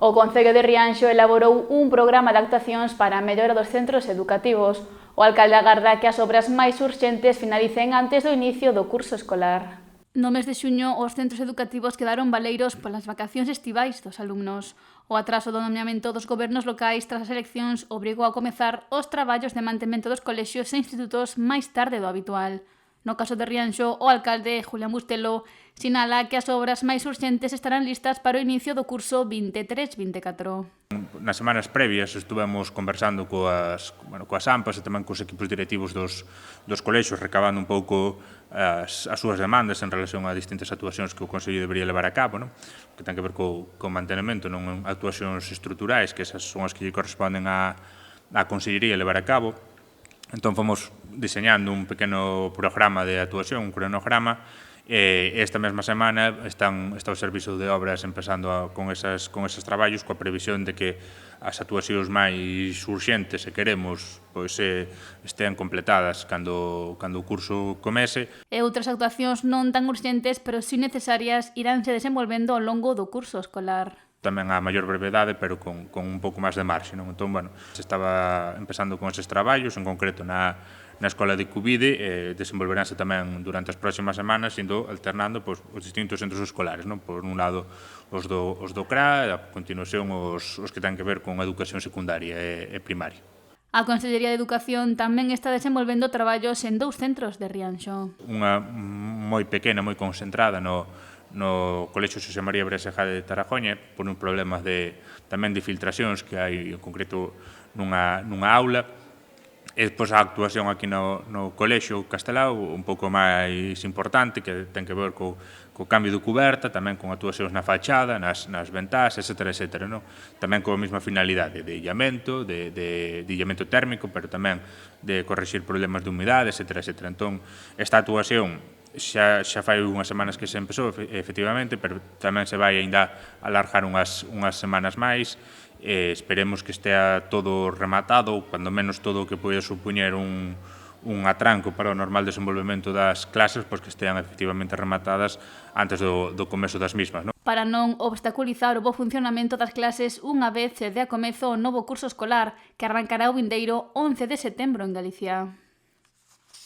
O Concello de Rianxo elaborou un programa de actuacións para a mellora dos centros educativos. O alcalde agarda que as obras máis urxentes finalicen antes do inicio do curso escolar. No mes de xuño, os centros educativos quedaron baleiros polas vacacións estivais dos alumnos. O atraso do nomeamento dos gobernos locais tras as eleccións obrigou a comezar os traballos de mantemento dos colexios e institutos máis tarde do habitual. No caso de Rianxo, o alcalde Julián Bustelo sinala que as obras máis urxentes estarán listas para o inicio do curso 23-24. Nas semanas previas estuvemos conversando coas AMPAs e tamén cos equipos directivos dos colexios, recabando un pouco as súas demandas en relación a distintas actuacións que o Consello debería levar a cabo, que ten que ver co mantenimento, non actuacións estruturais, que esas son as que lle corresponden á Consellería levar a cabo. Entón, fomos diseñando un pequeno programa de actuación, un cronograma, e esta mesma semana está o Servizo de Obras empezando con eses traballos, coa previsión de que as actuacións máis urxentes, se queremos, estean completadas cando o curso comece. E outras actuacións non tan urxentes, pero si necesarias, iránse desenvolvendo ao longo do curso escolar. Tamén a maior brevedade, pero con un pouco máis de marxe. Entón, se estaba empezando con eses traballos, en concreto na Escola de Cubide, desenvolveránse tamén durante as próximas semanas, indo alternando os distintos centros escolares. Por un lado, os do CRA, a continuación os que ten que ver con a educación secundaria e primaria. A Consellería de Educación tamén está desenvolvendo traballos en 2 centros de Rianxo. Unha moi pequena, moi concentrada no Colexio Xosé María Breseja de Tarajoña, por un problema tamén de filtracións que hai en concreto nunha aula, e depois a actuación aquí no Colexio Castelao, un pouco máis importante, que ten que ver co cambio de cuberta, tamén con actuacións na fachada, nas ventás, etc. Tamén coa mesma finalidade de illamento, de illamento térmico, pero tamén de corrixir problemas de humidade, etc. Entón, esta actuación xa fai unhas semanas que se empezou, efectivamente, pero tamén se vai ainda alargar unhas semanas máis. Esperemos que estea todo rematado, cando menos todo o que poida supoñer un atranco para o normal desenvolvemento das clases, pois que estean efectivamente rematadas antes do comezo das mismas. Para non obstaculizar o bo funcionamento das clases unha vez se dea comezo o novo curso escolar, que arrancará o vindeiro 11 de setembro en Galicia.